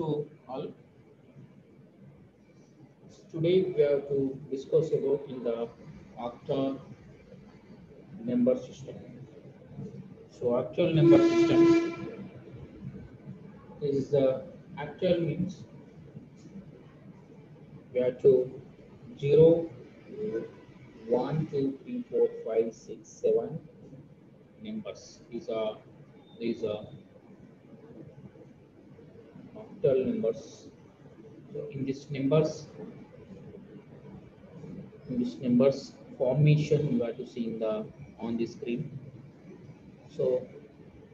to all. Today we have to discuss about in the octal number system. So octal number system is the actual means we have to 0, 1, 2, 3, 4, 5, 6, 7 numbers. These are octal numbers. So in this numbers formation you have to see in the on the screen. So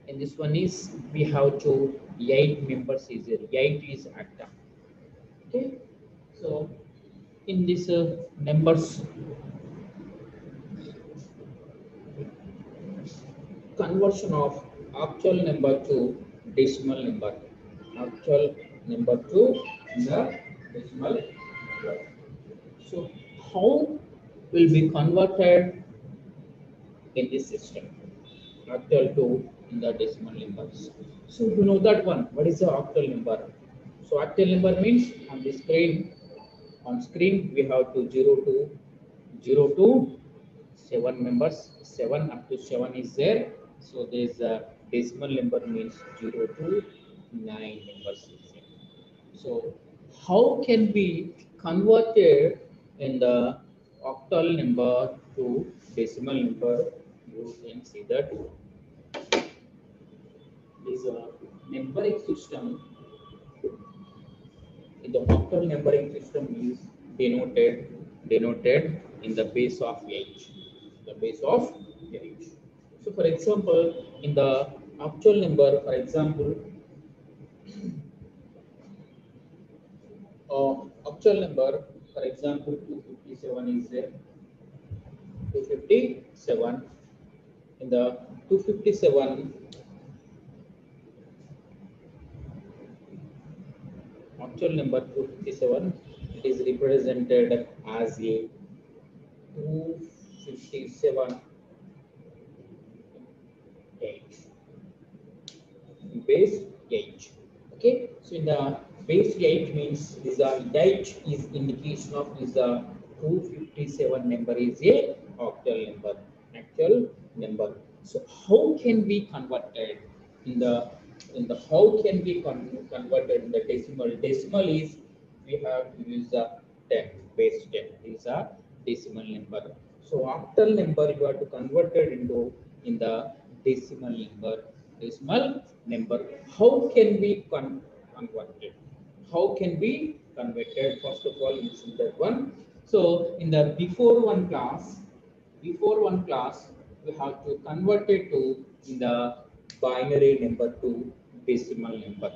in this one is we have to 8 members is there. 8 is active. Okay. So in this numbers conversion of actual number to decimal number. Actual number to the decimal number. So how will be converted in this system? Octal to in the decimal numbers. So you know that one. What is the octal number? So octal number means on the screen. On screen we have to 0 to 7 members. 7 up to 7 is there. So there is a decimal number means 0 to 9 members is there. So how can be converted in the octal number to decimal number? You can see that is a numbering system. The octal numbering system is denoted in the base of 8. The base of 8. So for example, in the octal number, for example, octal number, for example, 257 is there. 257. In the 257 actual number 257, it is represented as a 257 8 base 8. Okay, so in the base 8 means this 8 is indication of this 257 number is a octal number, actual number. So how can we converted in the how can we converted in the decimal? Decimal is we have to use the 10 base 10 is a decimal number. So octal number you have to convert it into in the decimal number. Decimal number. How can we converted? How can be converted? First of all, you see that one. So in the before one class, we have to convert it to in the binary number to decimal number.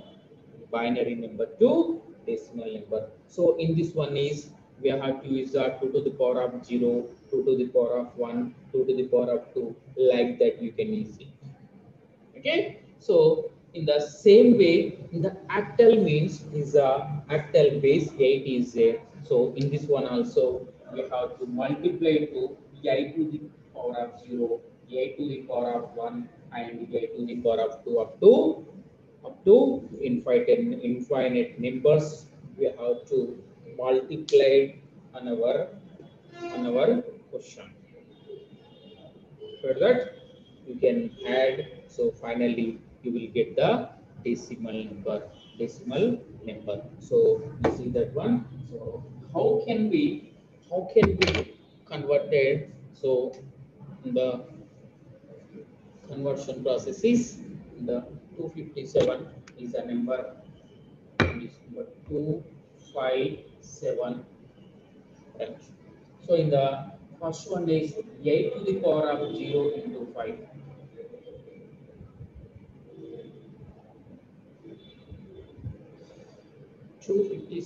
Binary number to decimal number. So in this one is we have to use 2 to the power of 0, 2 to the power of 1, 2 to the power of 2, like that you can use it. Okay, so in the same way, in the octal means is a octal base 8 is there. So in this one also we have to multiply to 8 to the power of 0, 8 to the power of 1, and 8 to the power of 2 up to infinite numbers. We have to multiply on our question. For that you can add, so finally you will get the decimal number. So you see that one. So how can we convert it? So the conversion process is the 257 is a number, is number 257, right? So in the first one is 8 to the power of 0 into 5. 250.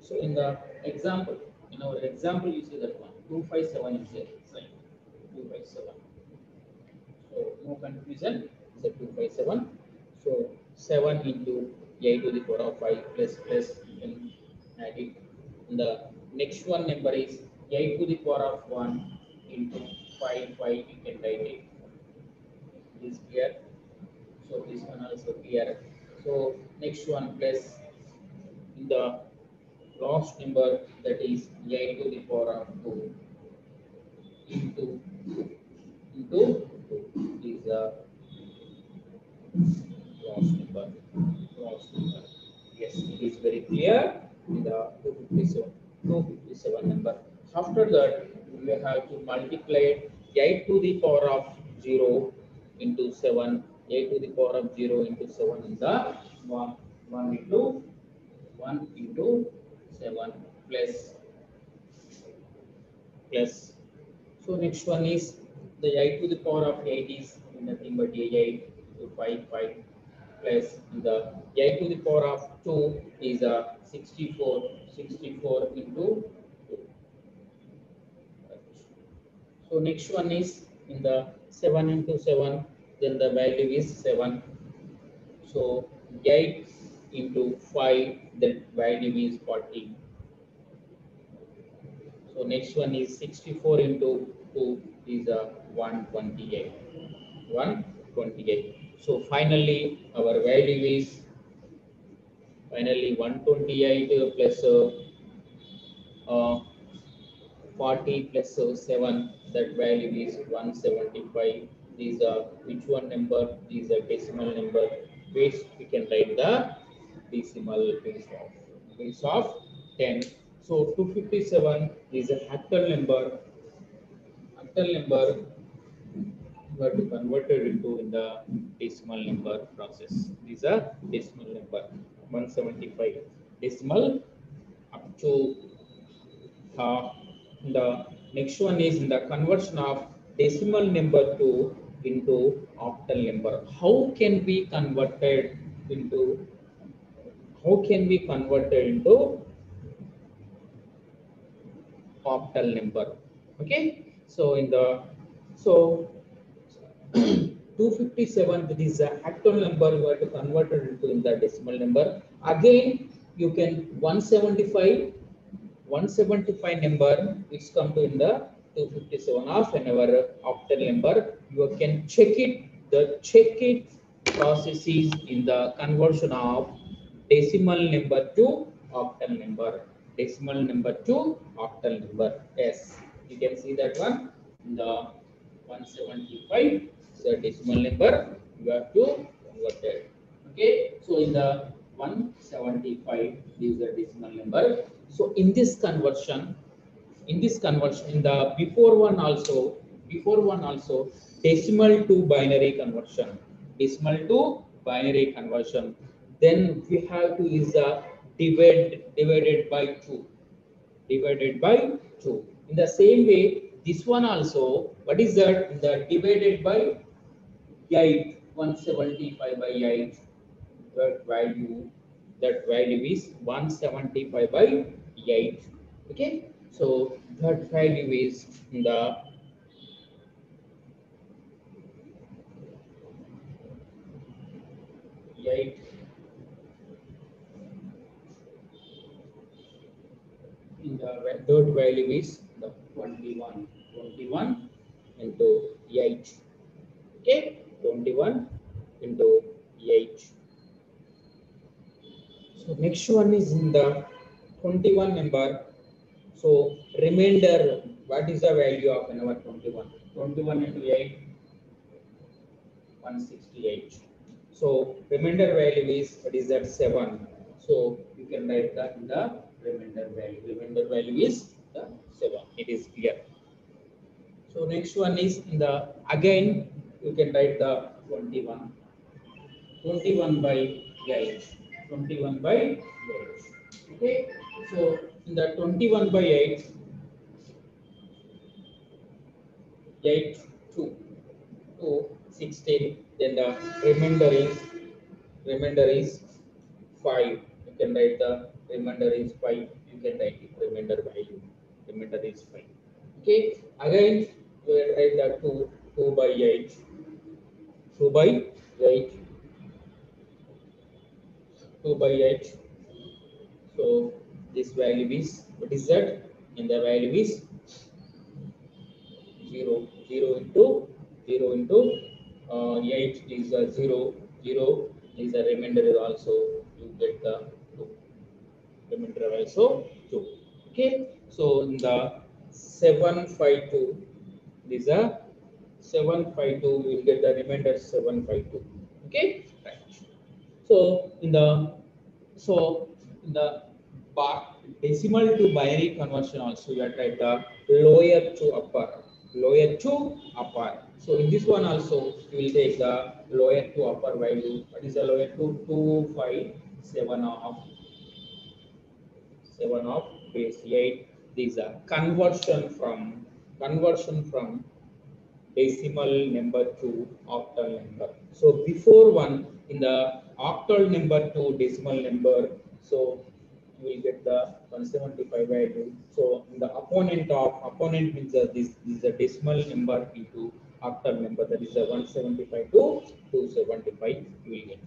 So in the example, in our example, you see that one 257 is there. Right? 257. So no confusion. It's a 257. So 7 into 8 to the power of 5 plus you can add it. And the next one number is 8 to the power of 1 into 5 you can write it. This here. So this one also here. So next one plus in the last number, that is 8 to the power of 2 into 2 is the last number. Last number. Yes, it is very clear in the 257 number. After that, we have to multiply 8 to the power of 0 into 7. 8 to the power of 0 into 7 in the 1 into 1 into 7 plus plus. So next one is the 8 to the power of 8 is nothing but 8 to 5 plus the 8 to the power of 2 is a 64 into 2. So next one is in the 7 into 7, then the value is 7. So 8 into 5, the value is 40. So next one is 64 into 2 is a 128. 128. So finally our value is 128 plus uh, 40 plus 7, that value is 175. These are which one number? These are decimal number. Which we can write the decimal base of 10. So 257 is a octal number. Octal number were to convert it into in the decimal number process. These are decimal number 175 decimal up to the next one is in the conversion of decimal number to into octal number. Into how can we convert it into octal number? Okay, so in the so 257, that is the actual number, you have to convert it into in the decimal number. Again you can 175 number, it's come to in the 257 of our octal number. You can check it. The check it process is in the conversion of decimal number to octal number. Decimal number to octal number. Yes, you can see that one. In the 175 is a decimal number. You have to convert it. Okay, so in the 175 is the decimal number. So in this conversion, in the before one also, decimal to binary conversion, then we have to use a divided by 2, in the same way this one also. What is that? The divided by 8, 175 by 8, that value is 175 by 8. Okay, so that value is in the 8. In the third value is the 21 into 8. Okay, 21 into 8. So next one is in the 21 number. So remainder, what is the value of our 21? 21 into 8, 168. So remainder value is, what is that? 7. So you can write that in the remainder value. Remainder value is the 7. It is clear. So next one is in the, again you can write the 21 by 8. 21 by 8. Okay, so in the 21 by 8, 8 to 16, then the remainder is 5. You can write the remainder is 5. You can write it remainder value. Remainder is 5. Okay, again we will write the 2 by 8. 2 by 8. 2 by 8. So this value is, what is that? And the value is 0. 0 into 8 is a 0. 0 is a remainder is also, you get the 2. remainder also 2. Okay, so in the 752, these are 752, we will get the remainder 752. Okay, right. So in the so in the decimal to binary conversion also you have tried the lower to upper, lower to upper. So in this one also you will take the lower to upper value. What is the lower to 257 of 7 of base 8? These are conversion from decimal number to octal number. So before one in the octal number to decimal number, so you will get the 175 value. So in the opponent means this is a decimal number into octal number, that is a 175 to 275 you will get.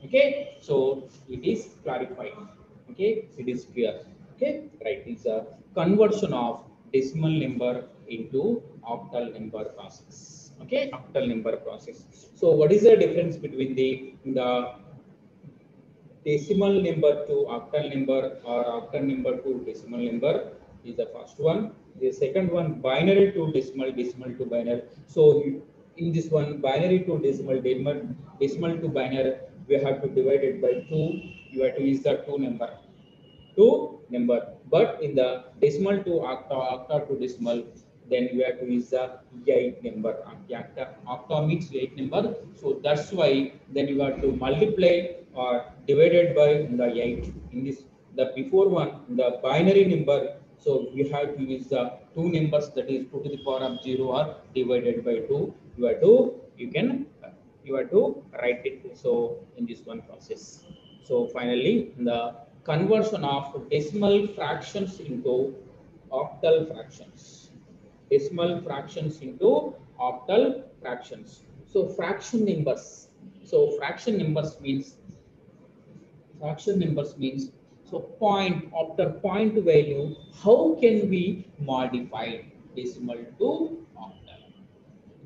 Okay, so it is clarified. Okay, it is clear. Okay, right. It's a conversion of decimal number into octal number process. Okay, octal number process. So what is the difference between the decimal number to octal number or octal number to decimal number is the first one. The second one, binary to decimal, decimal to binary. So in this one, binary to decimal to binary, we have to divide it by 2. You have to use the 2 number to number. But in the decimal to octa, octa to decimal, then you have to use the 8 number. Octa means 8 number. So that's why then you have to multiply or divided by the 8. In this, the before one, the binary number, so we have to use the two numbers, that is 2 to the power of 0 or divided by 2. You have to, you can, you have to write it. So in this one process. So finally, the conversion of decimal fractions into octal fractions. Decimal fractions into octal fractions. So fraction numbers. So fraction numbers means so point after point value. How can we modify decimal to octal?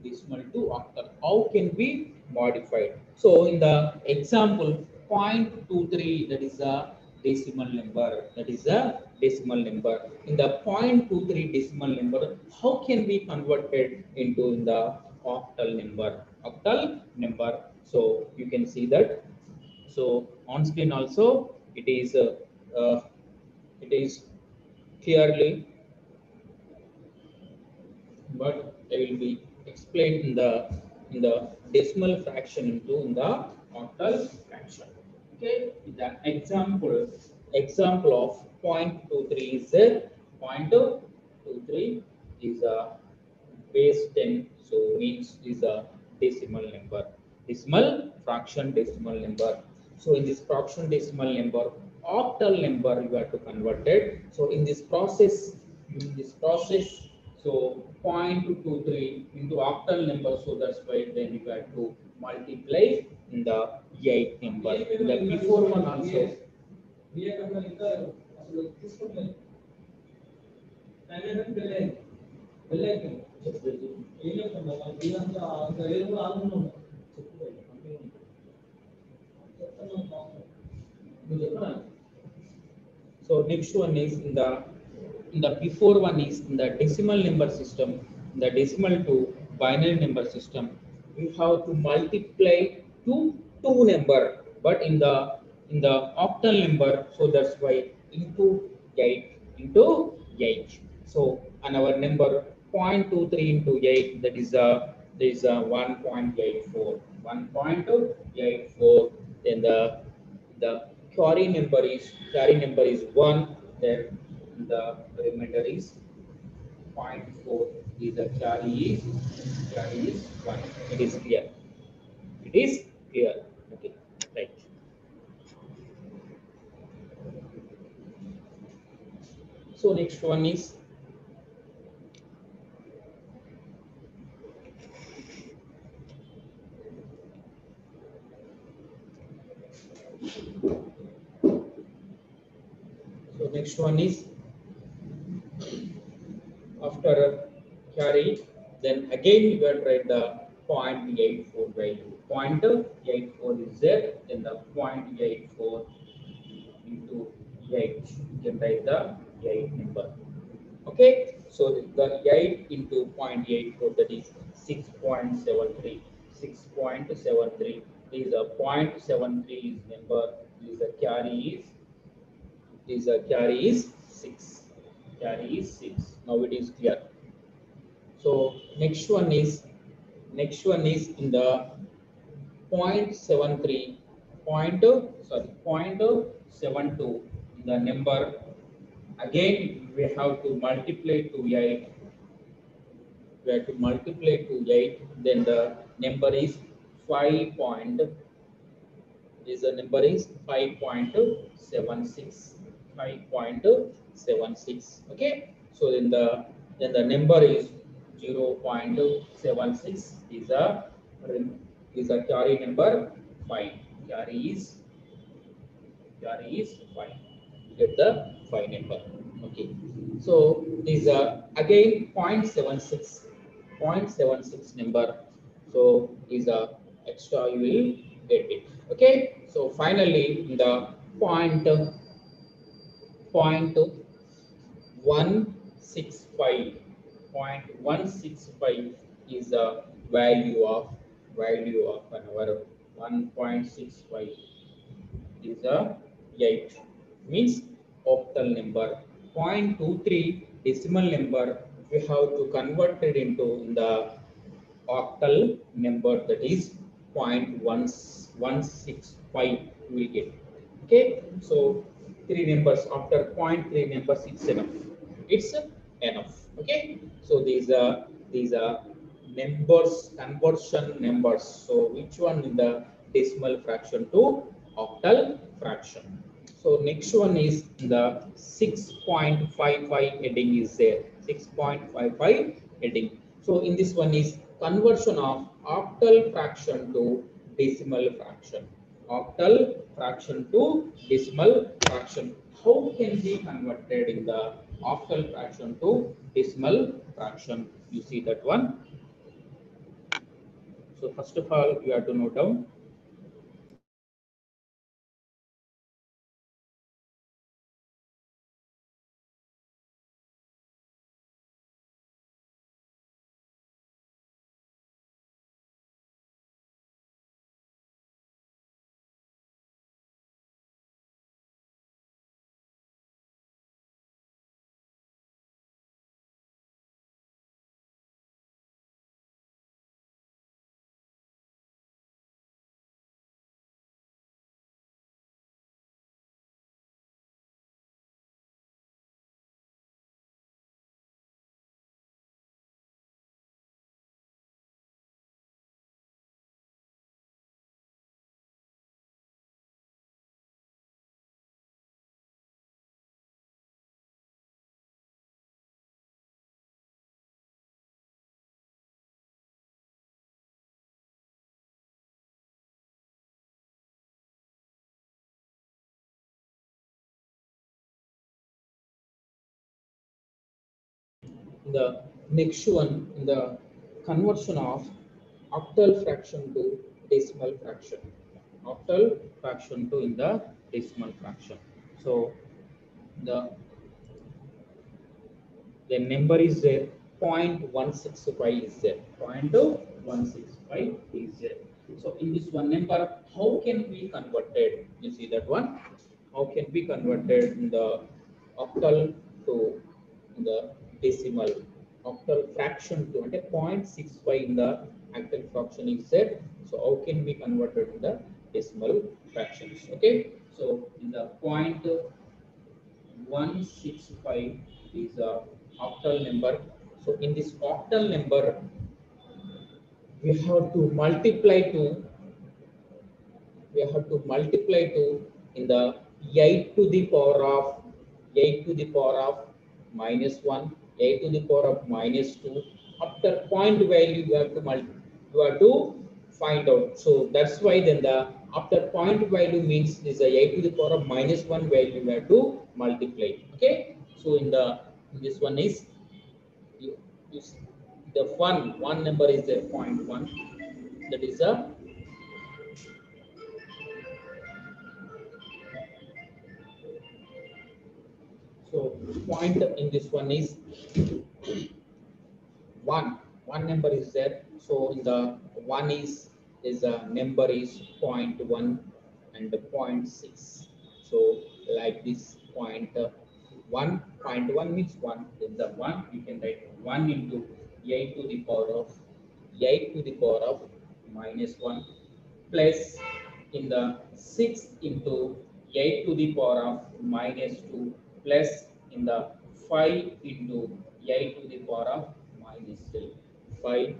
Decimal to octal. How can we modify it? So in the example 0.23, that is a decimal number. That is a decimal number. In the 0.23 decimal number, how can we convert it into in the octal number? Octal number. So you can see that. So on screen also uh, it is clearly, but they will be explained in the decimal fraction into in the octal fraction. Okay, the example of 0.23 is a 0.23 is a base 10, so means is a decimal number, decimal fraction decimal number. So in this fraction decimal number, octal number you have to convert it. So in this process, so 0.23 into octal number, so that's why then you have to multiply in the 8 number. The before one also. So next one is in the before one is in the decimal number system, in the decimal to binary number system, we have to multiply two number, but in the octal number, so that's why into 8. So on our number 0.23 into 8, that is there is a 1.84, 1.84. Then the carry number is 1, then the remainder is 0.4. The carry is 1. It is clear. It is clear. Okay, right. So next one is after carry, then again you will write the 0.84 value. 0.84 is there, then the 0.84 into 8. You can write the 8 number. Okay, so the 8 into 0.84, that is 6.73. 6.73 is a 0.73 is number, is a carry is 6. Carry is 6. Now it is clear. So next one is in the 0.73 0.72, the number. Again, we have to multiply to 8. We have to multiply to 8. Then the number is 5 point. Is the number is 5.76. 5.76. Okay. So then the number is 0.76 is a carry number 5. Carry is carry is 5. Get the 5 number. Okay. So these are again 0.76 number. So is a extra, you will get it. Okay. So finally in the point 165, 0.165 is the value of our 1.65 is a 8, means octal number. 0.23 decimal number, we have to convert it into the octal number, that is 0.165 we will get. Okay, so three numbers after 0.3 numbers, it's enough. Okay, so these are numbers, conversion numbers. So which one in the decimal fraction to octal fraction? So next one is the 6.55 heading is there. 6.55 heading. So in this one is conversion of octal fraction to decimal fraction. Octal fraction to decimal fraction. How can be converted in the octal fraction to decimal fraction? You see that one. So first of all, you have to note down the next one in the conversion of octal fraction to decimal fraction. Octal fraction to in the decimal fraction. So the number is there. 0.165 is there. 0.165 is there. So in this one number, how can we converted? You see that one? How can be converted in the octal to the decimal? Octal fraction to 0.65 in the octal fraction is there. So how can be converted in the decimal fractions? Okay. So in the 0.165 is a octal number. So in this octal number, we have to multiply to in the 8 to the power of 8 to the power of minus 1, 8 to the power of minus 2. After point value, you have to find out. So that's why then the after point value means is a 8 to the power of minus 1 value you have to multiply. Okay. So in this one is you, you, the one number is there 0.1, that is a point in this one is one number is there. So in the one is a number is 0.1 and 0.6. So like this one, 0.1 means one. In the one you can write 1 into 8 to the power of 8 to the power of minus 1 plus in the 6 into 8 to the power of minus 2 plus in the 5 into 8 to the power of minus 3. 5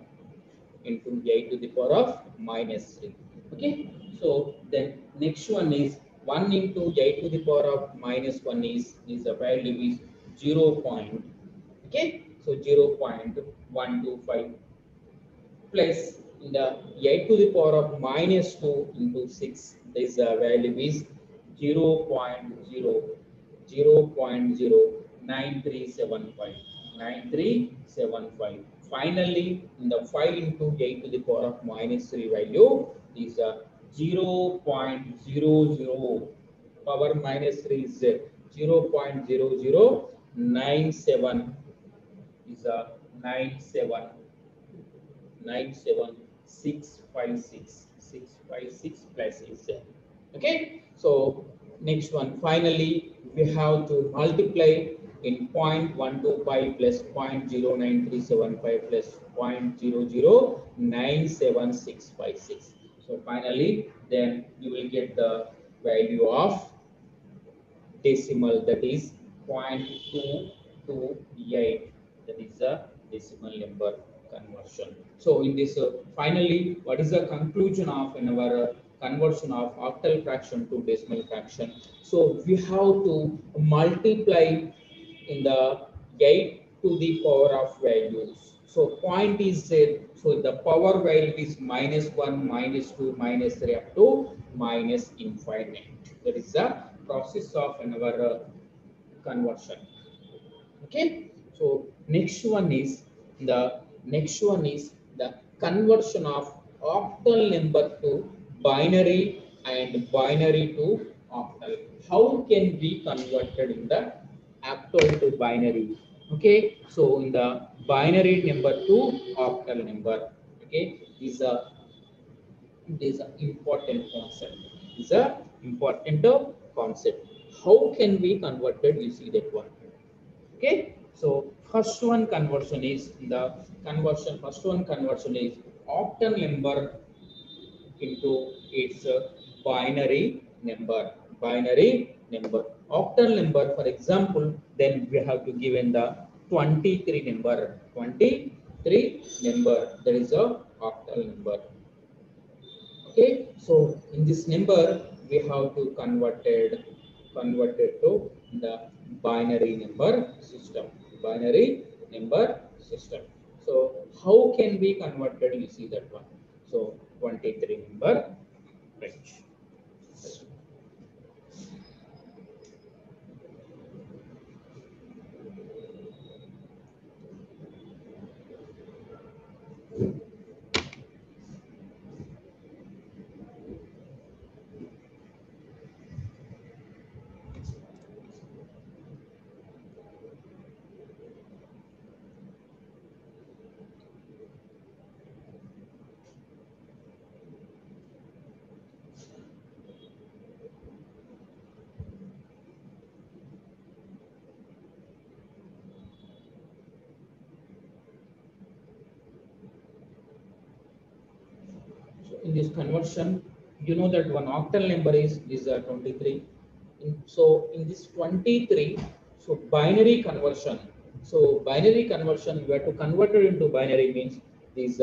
into 8 to the power of minus 3. Okay. So then next one is 1 into 8 to the power of minus 1 is the value is 0. Okay. So 0.125 plus in the 8 to the power of minus 2 into 6, this value is 0.0.09375. Finally, in the 5 into 8 to the power of minus 3 value is 0.00 power minus 3 is 0.0097 is a 97656 plus is there. Okay, so next one finally we have to multiply in 0.125 plus 0.09375 plus 0.0097656. So finally then you will get the value of decimal, that is 0.228, that is the decimal number conversion. So in this finally what is the conclusion of in our conversion of octal fraction to decimal fraction? So we have to multiply in the 8 to the power of values. So point is said, so the power value is minus 1, minus 2, minus 3 up to minus infinite. That is the process of our conversion. Okay. So next one is the conversion of octal number to binary and binary to octal. How can we converted in the octal to binary? Okay. So in the binary number to octal number. Okay. Is an important concept. Is a important concept. How can we convert it? You see that one. Okay. So first one conversion is the conversion. First one conversion is octal number into its binary number. Binary number. Octal number, for example, then we have to give in the 23 number. 23 number. That is a octal number. Okay, so in this number we have to convert it to the binary number system. Binary number system. So how can we convert it? You see that one. So 23 number range. So in this conversion, you know that one octal number is 23. So in this 23, so binary conversion. So binary conversion, you have to convert it into binary means is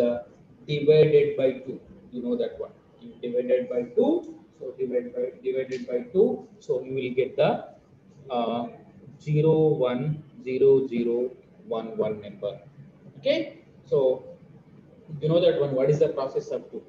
divided by 2. You know that one. Divided by 2. So divided by 2. So you will get the 010011 number. Okay. So you know that one. What is the process of 2?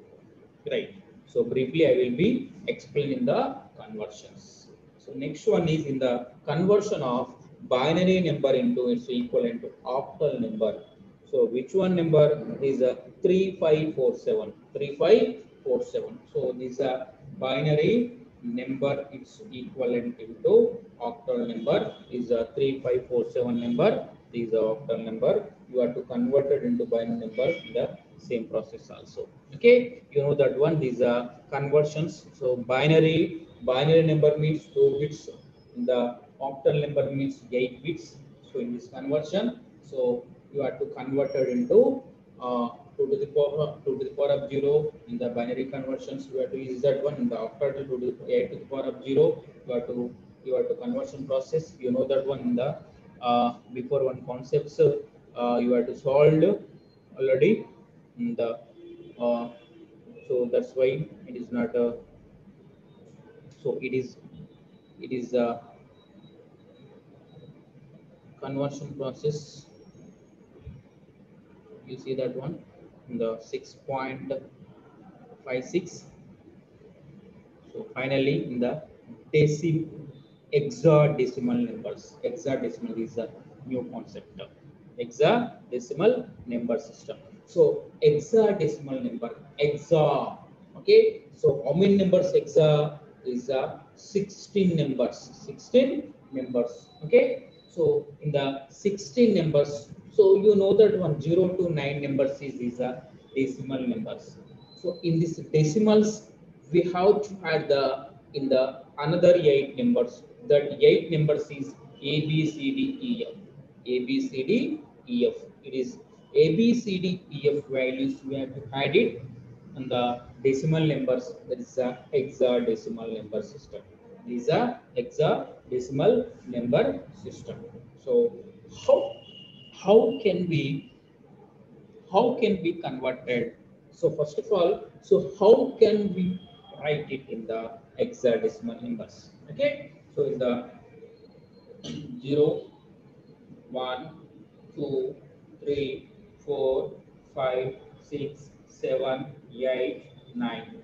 Right. So briefly, I will be explaining the conversions. So next one is in the conversion of binary number into its equivalent to octal number. So which one number is a 3547? 3547. So this is a binary number it's equivalent into octal number is a 3547 number. These are octal number. You have to convert it into binary number in the same process also. Okay, you know that one. These are conversions. So binary number means 2 bits. The octal number means 8 bits. So in this conversion, so you have to convert it into 2 to the power of 0 in the binary conversions. You have to use that one in the octal 2 to the 8 to the power of 0. You have to conversion process. You know that one in the before one concepts. You have to solve already in the uh, so that's why it is not a so it is a conversion process. You see that one in the 6.56. So finally, in the hexadecimal numbers. Hexadecimal is a new concept. Hexadecimal number system. So hexadecimal number, hexa. Okay. So how many numbers hexa is 16 numbers. 16 numbers. Okay. So in the 16 numbers, so you know that one 0 to 9 numbers is a decimal numbers. So in this decimals, we have to add the in the another 8 numbers. That 8 numbers is A B C D E F. A B C D E F. It is A B C D E F values. We have to add it and the decimal numbers. That is a hexadecimal number system. These are hexadecimal number system. So how how can we converted? So first of all, so how can we write it in the hexadecimal numbers? Okay, so in the 0 1 2 3 4 5 6 7 8 9.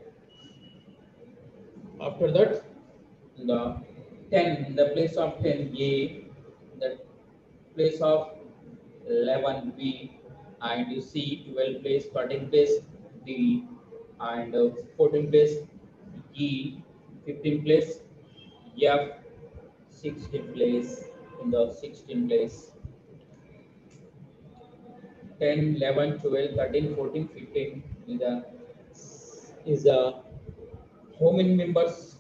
After that, in the 10, in the place of 10 a, the place of 11 B, and you see 12 place, 13 place D, and 14 place E, 15 place F, 16 place in the 16 place 10, 11, 12, 13, 14, 15 is the how many members?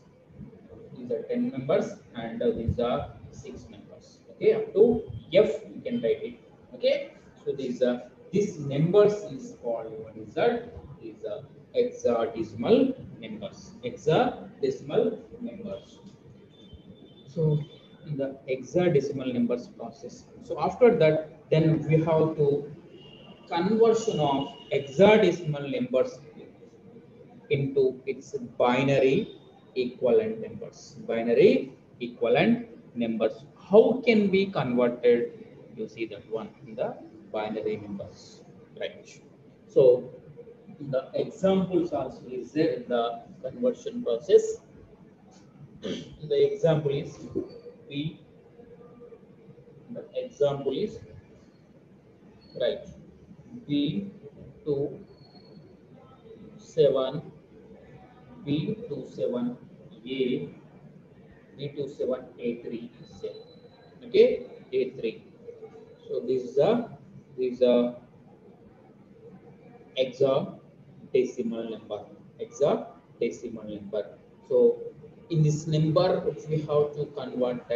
These are 10 members and these are 6 members. Okay, up to F you can write it. Okay, so these numbers is called what is that? These are hexadecimal numbers. Hexadecimal numbers. So in the hexadecimal numbers process. So after that, then we have to conversion of hexadecimal numbers into its binary equivalent numbers. Binary equivalent numbers. How can be converted? You see that one in the binary numbers, right? So the examples also is there in the conversion process. The example is B. The example is right B 27 B27 A B27 A3 is there. Okay, A3. So this is a hexadecimal number. Hexadecimal number. So in this number we have to convert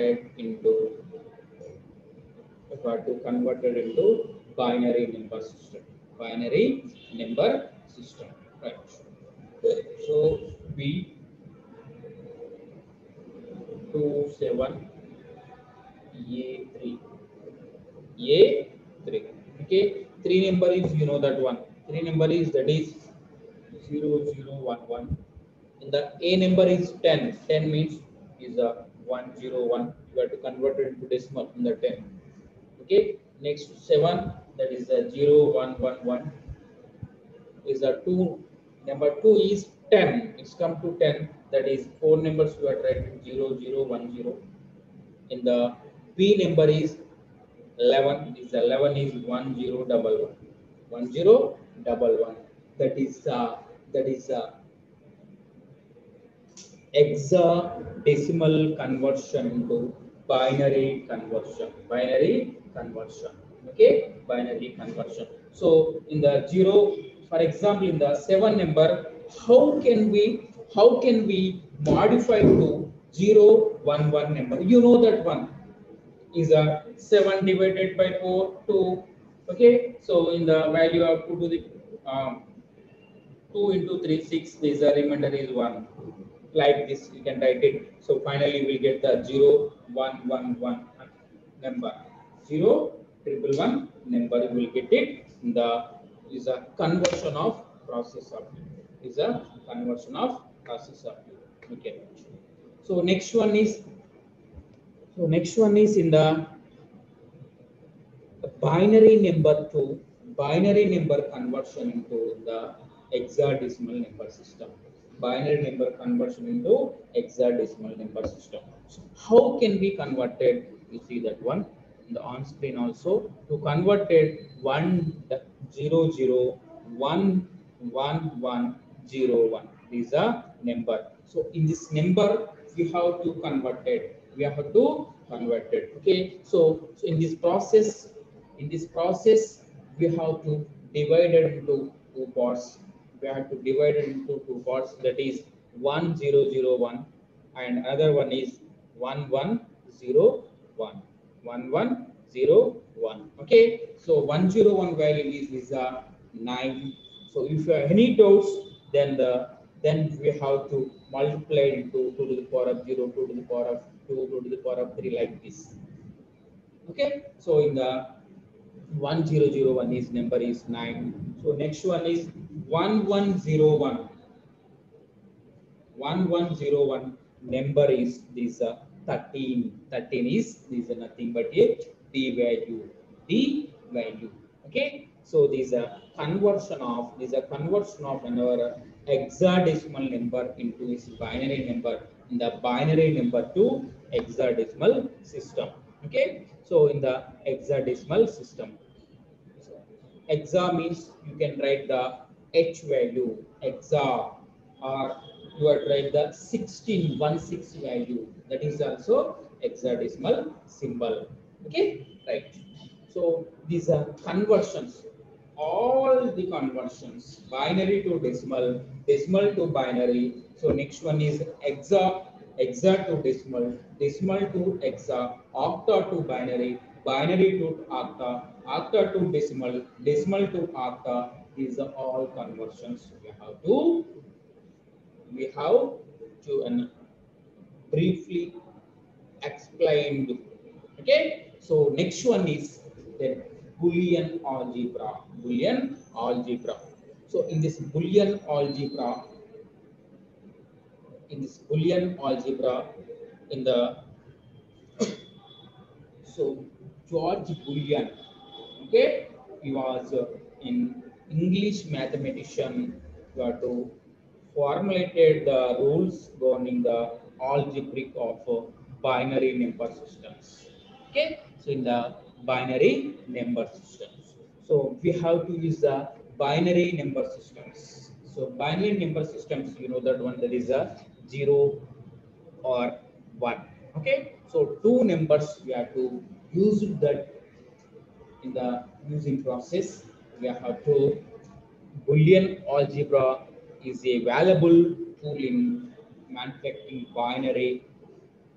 it into binary number system. Binary number system. Right. So B 27 A3 A3. Okay, 3 number is you know that one. 3 number is that is 0011. And the A number is 10. 10 means is a 101. You have to convert it into decimal in the 10. Okay, next 7 that is a 0111 is a 2. Number 2 is 10. It's come to 10. That is 4 numbers you are writing 0010. In the P number is 11 is 11 is 1011 1011. That is hexadecimal conversion into binary conversion. Binary conversion. Okay, binary conversion. So in the zero, for example, in the 7 number, how can we modify to 0 1 1 number? You know that one is a 7 divided by 4 2. Okay, so in the value of 2 to the 2 into 3 6, this remainder is 1. Like this you can write it. So finally we'll get the 0 1 1 1 number. 0 1 1 1 number, you will get it. The is a conversion of process of is a conversion of process of. Okay, so next one is in the binary number to binary number conversion into the hexadecimal number system. Binary number conversion into hexadecimal number system. So how can we convert it? You see that one in the on screen also. To convert it, 1 0 0 1 1 1 0 1. These are number. So in this number we have to convert it. We have to convert it. Okay. So in this process, we have to divide it into two parts. We have to divide it into two parts. That is 1 0 0 1, and another one is 1 1 0 1. 1 1 0 1. Okay, so 101 value is 9. So if you have any doubts, then we have to multiply into 2 to the power of 0, 2 to the power of 2, 2 to the power of 3, like this. Okay, so in the 1001 is number is 9. So next one is 1101. 1101 number is this 13. 13 is this nothing but a d value. D value. Okay, so these are conversion of another hexadecimal number into its binary number, in the binary number to hexadecimal system. Okay, so in the hexadecimal system, hexa means you can write the h value hexa, or you are write the 16 value, that is also hexadecimal symbol. Okay, right. So these are conversions, all the conversions, binary to decimal, decimal to binary. So next one is hexa, hexa to decimal, decimal to hexa, octa to binary, binary to octa, octa to decimal, decimal to octa. These are all conversions we have to briefly explained. Okay, so next one is the Boolean algebra. Boolean algebra. So in this Boolean algebra, in the so George Boolean, okay, he was in English mathematician. You have to formulated the rules governing the algebraic of binary number systems. Okay, so in the binary number systems, so we have to use the binary number systems. So binary number systems, you know that one, that is a 0 or 1. Okay, so two numbers we have to use that in the using process. We have to Boolean algebra is a valuable tool in manufacturing binary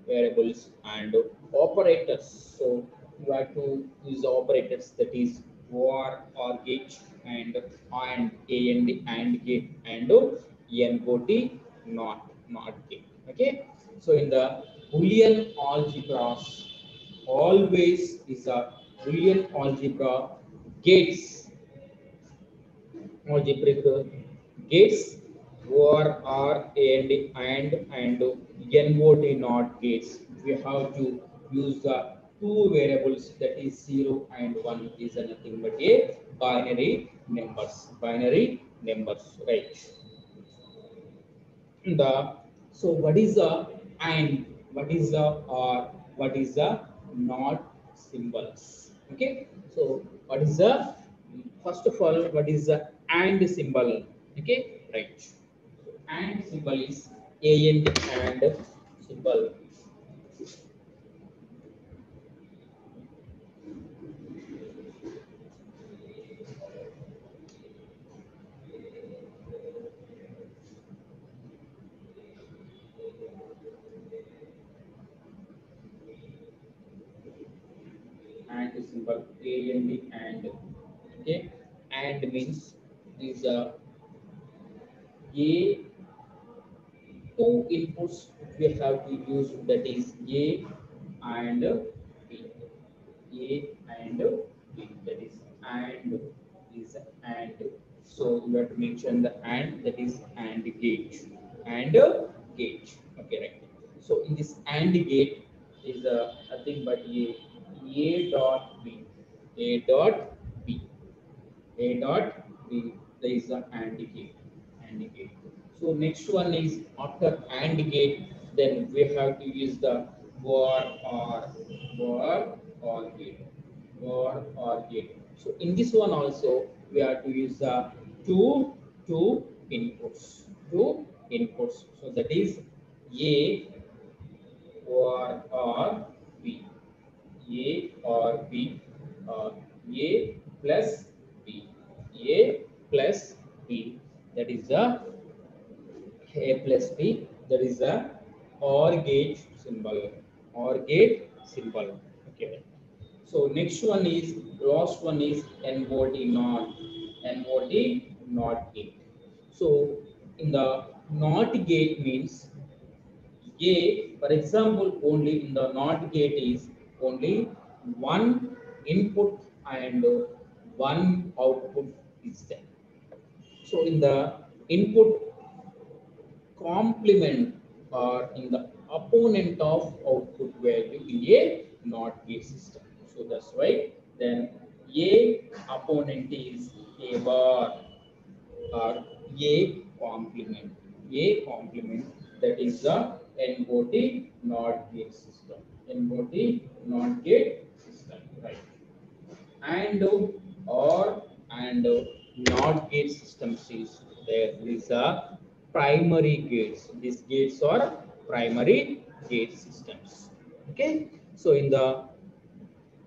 variables and operators. So you have to use the operators, that is or gate, and and gate, and not gate. Okay, so in the Boolean algebras, always is a Boolean algebra gates, algebraic gates, or and NOT not gates. We have to use the two variables, that is 0 and 1, is nothing but a binary numbers. Binary numbers, right? The so what is the and, what is the or, what is the not symbols? Okay, so what is the, first of all, what is the and symbol? Okay, right. And symbol is and symbol. And symbol and okay, and means is a two inputs we have to use, that is a and b, a and b, that is and is and. So you have to mention the and, that is and gate and gate. Okay, right. So in this and gate is nothing but a dot b, a dot b, a dot b. There is a and gate, and gate. So next one is after and gate, then we have to use the war or gate, war or gate. So in this one also we have to use the two inputs, two inputs. So that is a or b, a or b, or a plus b, a plus b, that is the a plus b, that is the or gate symbol, or gate symbol. Okay, so next one is, last one is NOT not, NOT not gate. So in the not gate means a, for example, only in the NOT gate is only one input and one output is there. So in the input complement or in the opponent of output value in a NOT gate system. So that's why then a opponent is a bar or a complement. A complement, that is the NOT NOT gate system. NOT NOT gate system, right? And or and NOT gate systems is there is a primary gates. These gates are primary gate systems. Okay, so in the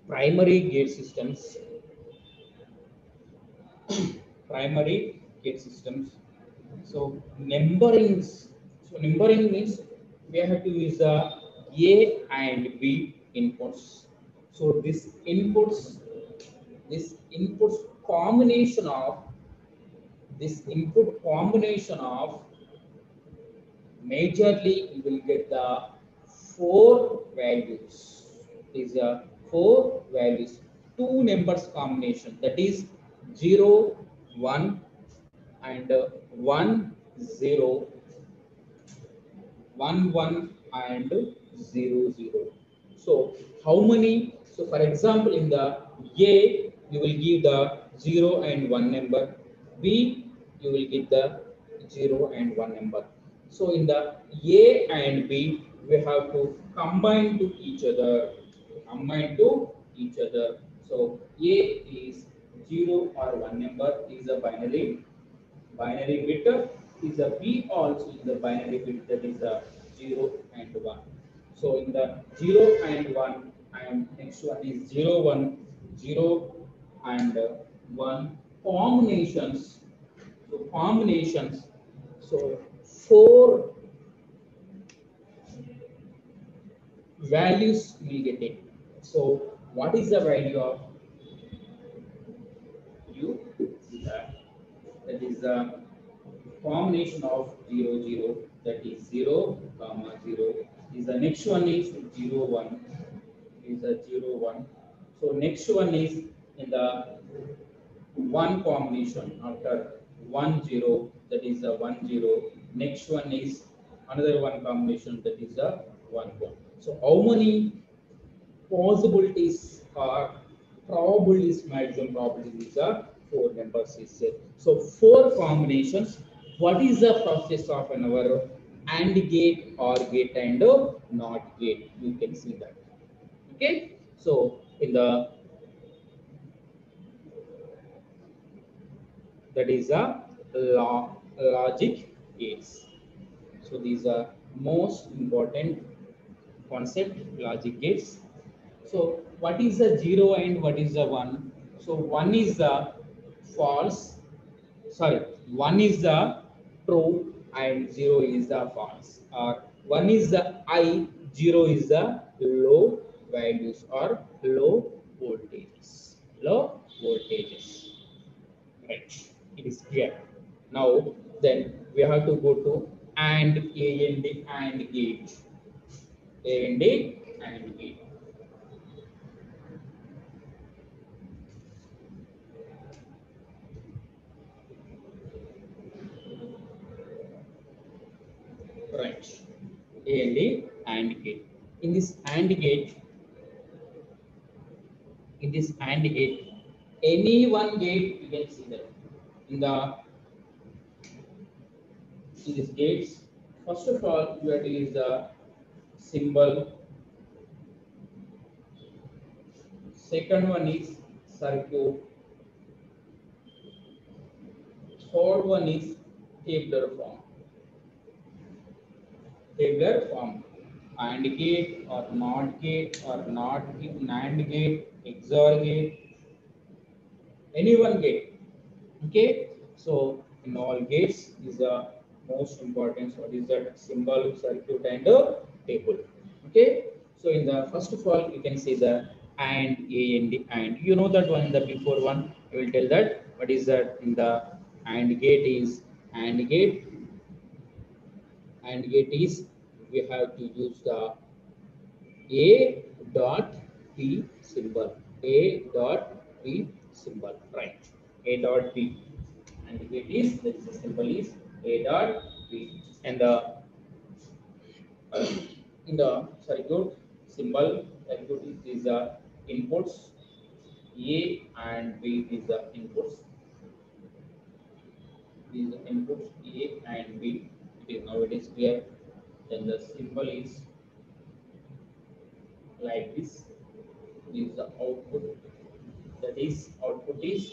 primary gate systems, primary gate systems. So numberings. So numbering means we have to use the A and B inputs. So this inputs combination of this input combination of majorly you will get the four values. These are four values, two numbers combination, that is 0, 1 and 1, 0, 1, 1 and 0, 0. So how many? So for example, in the A, you will give the 0 and 1 number. B, you will give the 0 and 1 number. So in the A and B, we have to combine to each other. Combine to each other. So A is 0 or 1 number is a binary bit is a B also is a binary bit, that is a 0 and 1. So in the 0 and 1 and next one is 0 1, 0 and 1 combinations. So combinations. So four values will get it. So what is the value of u? That is the combination of 0 0, that is 0 comma 0 is the next one is 0 1 is a 0 1. So next one is in the one combination after 1 0, that is a 1 0. Next one is another one combination, that is a 1 1. So how many possibilities are probabilities, maximum probabilities is a four numbers is there. So four combinations. What is the process of our AND gate, OR gate and NOT gate? You can see that. Okay. So in the that is a logic gates. So these are most important concept logic gates. So what is the 0 and what is the 1? So 1 is the false, sorry, 1 is the true and 0 is the false, or 1 is the high, 0 is the low values or low voltages. Low voltages. Right. It is clear. Now then we have to go to and gate. And gate. Right. And gate. In this and gate, any one gate you can see that in the in these gates. First of all, you have to use the symbol. Second one is circuit. Third one is tabular form. Tabular form. AND gate or not NAND gate, XOR gate, any one gate. Okay, so in all gates is the most important. What is that? Symbol, circuit, and table. Okay, so in the first of all, you can see the and you know that one in the before one. I will tell that what is that in the and gate is and gate is we have to use the A dot P symbol. A dot P symbol. Right. A dot P. And it is the symbol is A dot P. And the in the circuit symbol circuit is the inputs. A and B is the inputs. These inputs A and B. It is now it is clear. Then the symbol is like this. This is the output. That is output is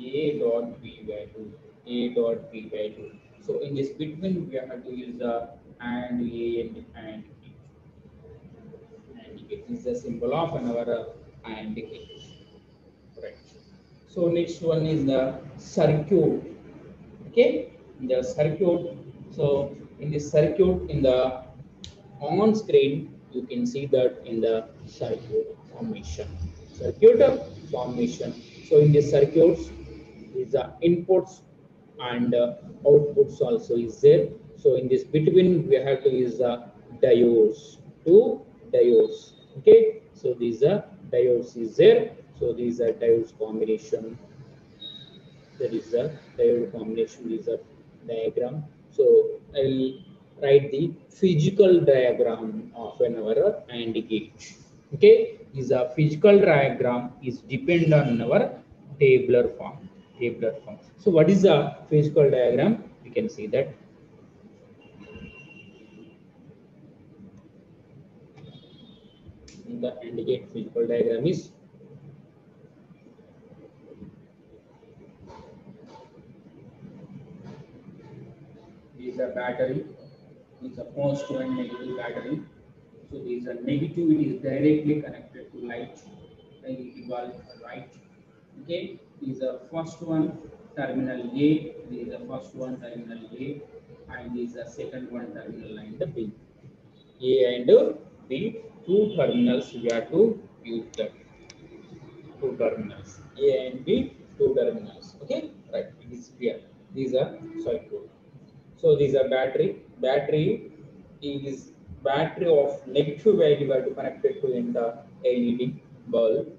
A dot B value. A dot B value. So in this between we have to use the and A and it is the symbol of our and gate. Right. So next one is the circuit. Okay, the circuit. So in the circuit in the on screen you can see that in the circuit formation. Circuit formation. So in the circuits is the inputs and outputs also is there. So in this between we have to use the diodes. Two diodes. Okay. So these are diodes is there. So these are diodes combination. There is a diode combination. Is a diagram. So I will write the physical diagram of an our AND gate. Okay, is a physical diagram is depend on our tabular form. Tabular form. So what is the physical diagram? You can see that in the AND gate physical diagram is a battery. It's a positive and negative battery. So there is a negative, it is directly connected to light, negative bulb, right? Okay, this is the first one, terminal A, this is the first one, terminal A, and this is the second one, terminal and the B. A and B, two terminals we have to use that. Two terminals. A and B, two terminals. Okay, right, it is clear. These are circuit. So these are battery. Battery is battery of negative value are to connected to in the LED bulb.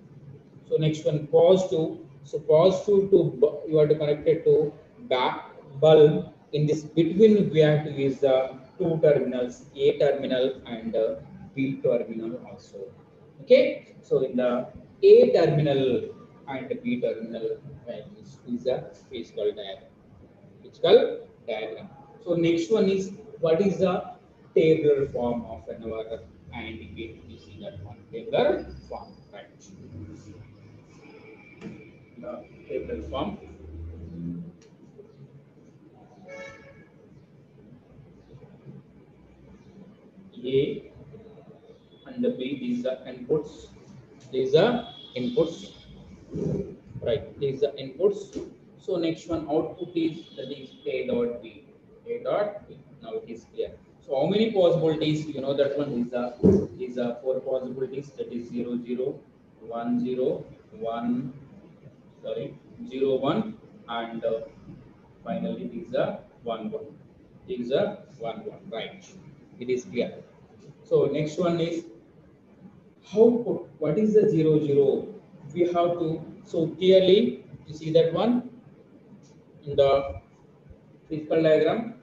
So next one positive. So positive to you are to connect it to back bulb. In this between we have to use the two terminals, A terminal and B terminal also. Okay. So in the A terminal and B terminal values is a physical diagram. Physical diagram. So next one is what is the tabular form of an our AND gate? You see that one tabular form, right? The tabular form. the inputs. These are inputs. Right. These are inputs. So next one output is that is A dot B. A dot B. Now it is clear. So how many possibilities? You know that one is a four possibilities. That is 0 0 1 0 1 sorry 0 1 and finally these are 1 1. These are 1 1. Right. It is clear. So next one is how put what is the 0 0? We have to so clearly you see that one in the physical diagram.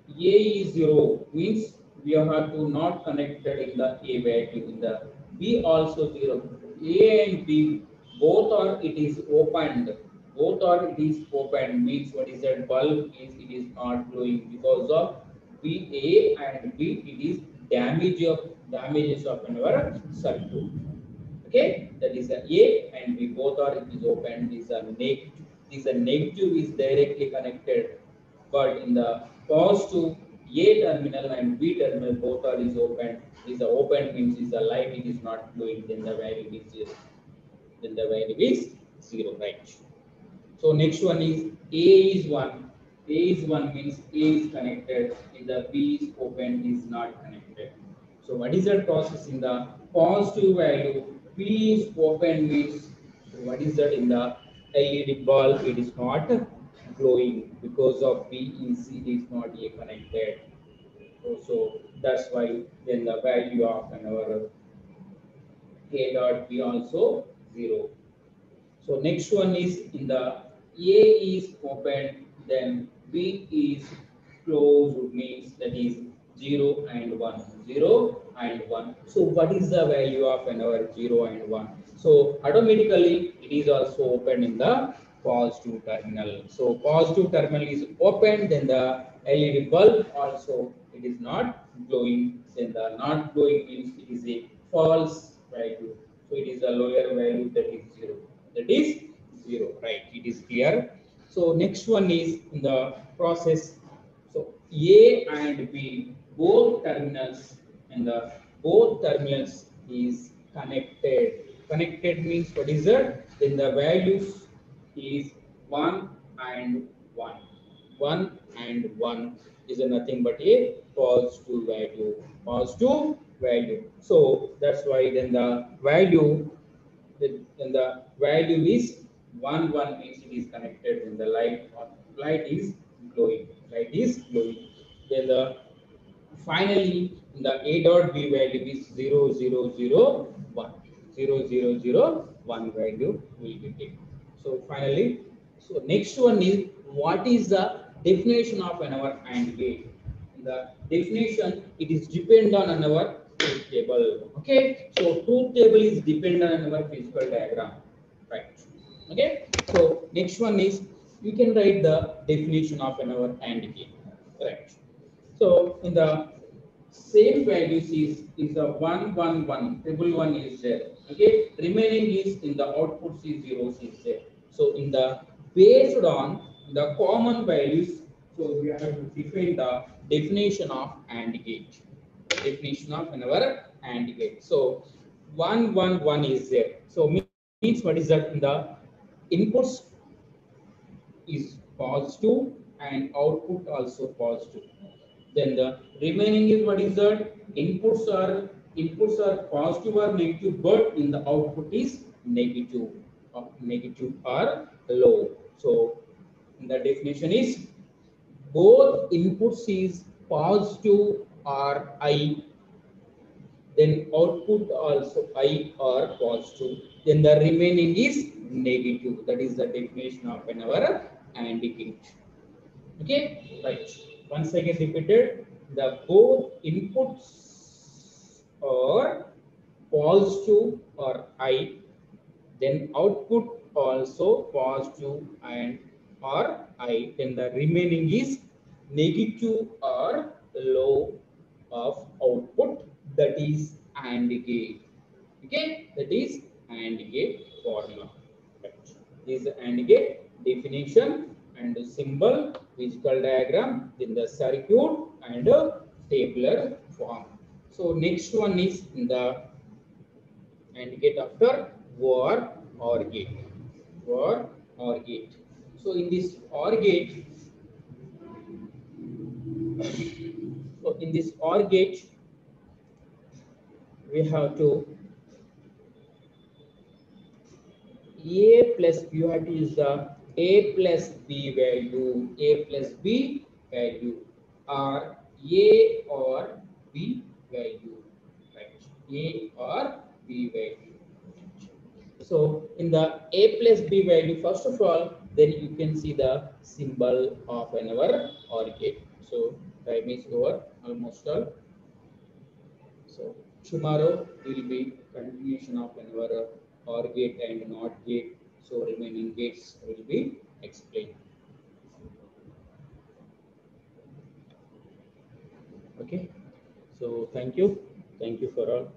A is 0 means we have to not connected in the A value in the B also 0. A and B both are it is opened. Both are it is open means what is that bulb is it is not glowing because of B A and B it is damages of our circuit. Okay, that is a and B both are it is open. This is a negative. This is a negative is directly connected, but in the positive A terminal and B terminal both are is open. Is the open means is the light it is not glowing. Then the value is 0. Then the value is 0. Right. So next one is A is 1. A is 1 means A is connected. In the B is open is not connected. So what is that process in the positive value? B is open means what is that in the LED bulb? It is not glowing because of B is it is not A connected. So that's why then the value of our A dot B also 0. So next one is in the A is open, then B is closed means that is 0 and 1. 0 and 1. So what is the value of our 0 and 1? So automatically it is also open in the positive terminal. So positive terminal is open, then the LED bulb also it is not glowing. Then the not glowing means it is a false value. So it is a lower value that is 0. That is 0, right? It is clear. So next one is in the process. So A and B both terminals and the both terminals is connected. Connected means what is that? Then the values is 1 and 1. 1 and 1 is nothing but a positive value. Positive value. So that's why then the value then the value is 1 1 means it is connected when the light is glowing. Light is glowing. Then the finally the A dot B value is 0 0 0 1. 0 0 0 1 value will be taken. So finally, so next one is what is the definition of our AND gate? The definition it is depend on our truth table. Okay, so truth table is dependent on our physical diagram, right? Okay, so next one is you can write the definition of our AND gate, right? So in the same values is the 1 1 1 triple 1 is there. Okay, remaining is in the output is zeros is there. So in the based on the common values, so we have to define the definition of AND gate. Definition of our AND gate. So 1 1 1 is there. So means what is that in the inputs is positive and output also positive. Then the remaining is what is that inputs are positive or negative, but in the output is negative, negative or low. So the definition is both inputs is positive or I, then output also I or positive, then the remaining is negative. That is the definition of our AND gate. Okay, right. Once again repeated, the both inputs are positive or I, then output also positive and or I, then the remaining is negative or low of output, that is AND gate. Okay, that is AND gate formula. Right. This is AND gate definition and symbol, physical diagram, then the circuit and tabular form. So next one is in the and gate after or gate, or gate. So in this or gate, we have to a plus you have to use the a plus b value, or a or b value, right? A or b value. So in the a plus b value, first of all, then you can see the symbol of our OR gate. So time is over almost all. So tomorrow will be continuation of our OR gate and NOT gate. So remaining gates will be explained. Okay. So thank you. Thank you for all.